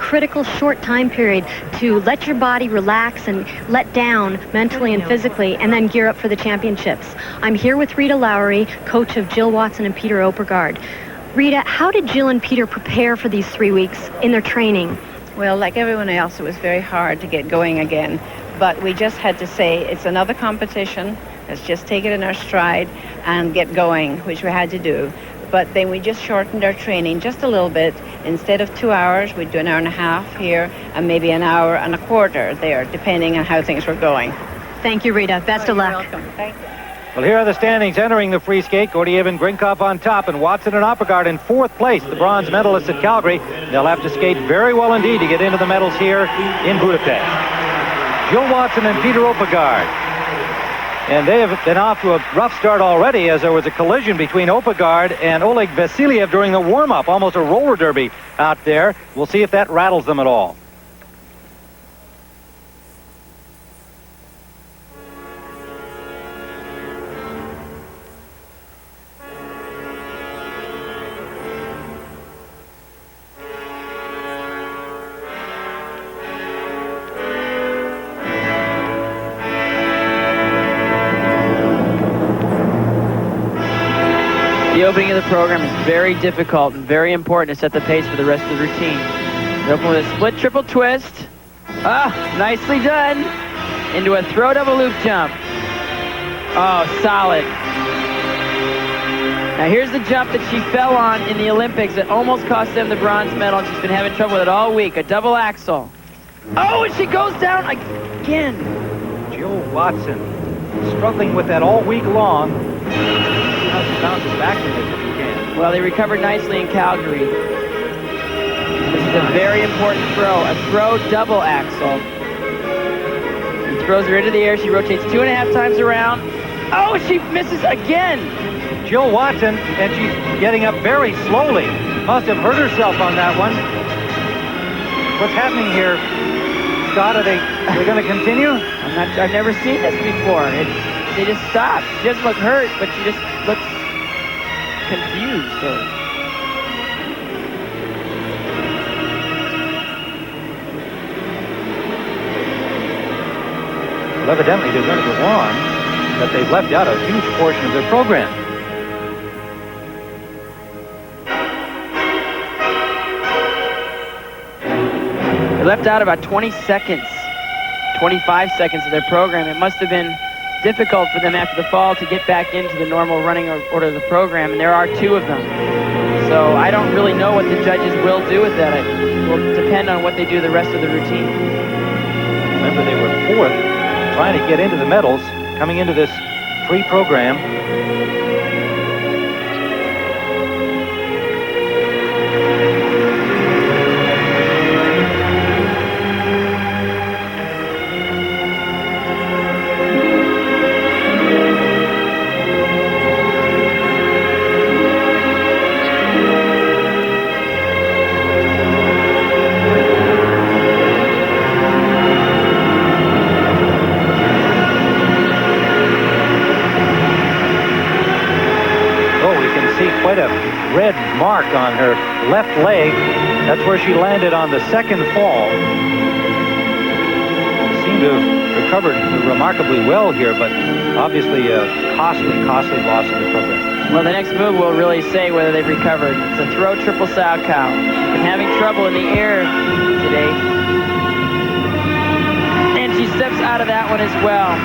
critical short time period to let your body relax and let down mentally and physically, and then gear up for the championships. I'm here with Rita Lowry, coach of Jill Watson and Peter Oppegard. Rita, how did Jill and Peter prepare for these 3 weeks in their training? Well, like everyone else, it was very hard to get going again. But we just had to say, it's another competition. Let's just take it in our stride and get going, which we had to do. But then we just shortened our training just a little bit. Instead of 2 hours, we'd do an hour and a half here and maybe an hour and a quarter there, depending on how things were going. Thank you, Rita. Best of luck. You're welcome. Thank you. Well, here are the standings entering the free skate. Gordiev and Grinkov on top, and Watson and Oppegard in 4th place, the bronze medalists at Calgary. They'll have to skate very well indeed to get into the medals here in Budapest. Jill Watson and Peter Oppegard. And they have been off to a rough start already, as there was a collision between Oppegard and Oleg Vasiliev during the warm-up, almost a roller derby out there. We'll see if that rattles them at all. The opening of the program is very difficult and very important to set the pace for the rest of the routine. They open with a split triple twist. Ah, nicely done. Into a throw double loop jump. Oh, solid. Now here's the jump that she fell on in the Olympics that almost cost them the bronze medal, and she's been having trouble with it all week. A double axel. Oh, and she goes down again. Jill Watson struggling with that all week long. How she bounces back from this if you can. Well, they recovered nicely in Calgary. This is a very important throw. A throw double axel. He throws her into the air. She rotates 2.5 times around. Oh, she misses again. Jill Watson, and she's getting up very slowly. Must have hurt herself on that one. What's happening here, Scott? Are they going to continue? I've never seen this before. They just stopped. She doesn't look hurt, but she just looks confused. Well, evidently they're going to go on, but they've left out a huge portion of their program. They left out about 20 seconds, 25 seconds of their program. It must have been difficult for them after the fall to get back into the normal running order of the program, and there are 2 of them. So I don't really know what the judges will do with that. It will depend on what they do the rest of the routine. Remember, they were 4th, trying to get into the medals, coming into this free program. Quite a red mark on her left leg. That's where she landed on the 2nd fall. Seemed to have recovered remarkably well here, but obviously a costly loss in the program. Well, the next move will really say whether they've recovered. It's a throw triple sow cow. She's been having trouble in the air today. And she steps out of that one as well.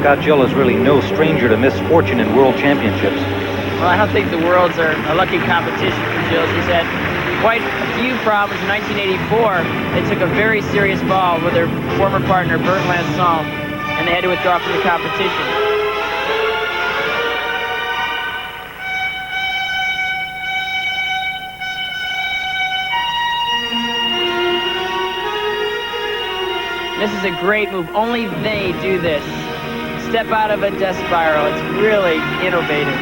Scott, Jill is really no stranger to misfortune in world championships. Well, I don't think the Worlds are a lucky competition for Jill. She's had quite a few problems in 1984. They took a very serious fall with their former partner, Bert Lansall, and they had to withdraw from the competition. This is a great move. Only they do this. Step out of a death spiral. It's really innovative.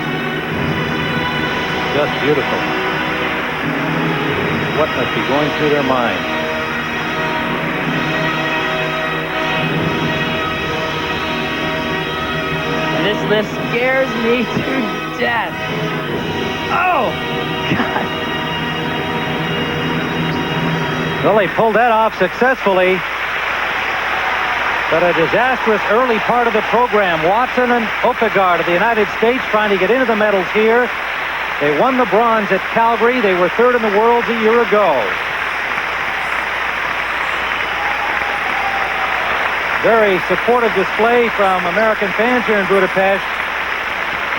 Just beautiful. What must be going through their mind? And this lift scares me to death. Oh, God. Well, they pulled that off successfully. But a disastrous early part of the program. Watson and Oppegard of the United States trying to get into the medals here. They won the bronze at Calgary. They were third in the world a year ago. Very supportive display from American fans here in Budapest.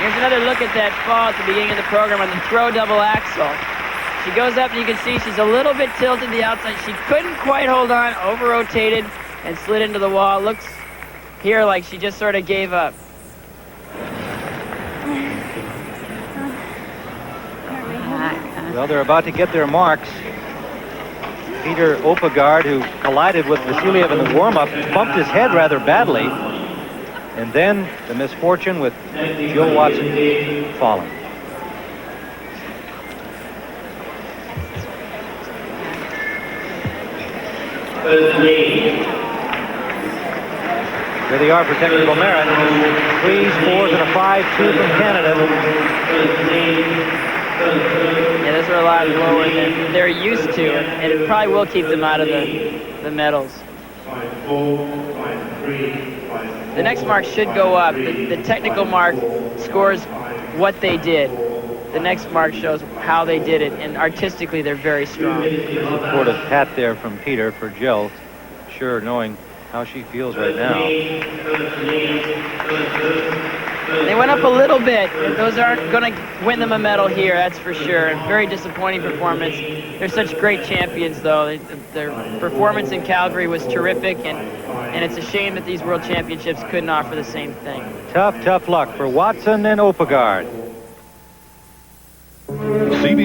Here's another look at that fall at the beginning of the program on the throw double axel. She goes up and you can see she's a little bit tilted to the outside. She couldn't quite hold on, over-rotated, and slid into the wall. Looks here like she just sort of gave up. Well, they're about to get their marks. Peter Oppegard, who collided with Vasiliev in the warm-up, bumped his head rather badly. And then the misfortune with Jill Watson falling. Here they are for technical merit. 3s, 4s, and a 5-2 from Canada. Yeah, those are a lot lower than they're used to, and it probably will keep them out of the medals. The next mark should go up. The technical mark scores what they did. The next mark shows how they did it, and artistically they're very strong. Sort of pat there from Peter for Jill, sure knowing how she feels right now. They went up a little bit. Those aren't going to win them a medal here, that's for sure. Very disappointing performance. They're such great champions, though. Their performance in Calgary was terrific, and it's a shame that these World Championships couldn't offer the same thing. Tough luck for Watson and Oppegard.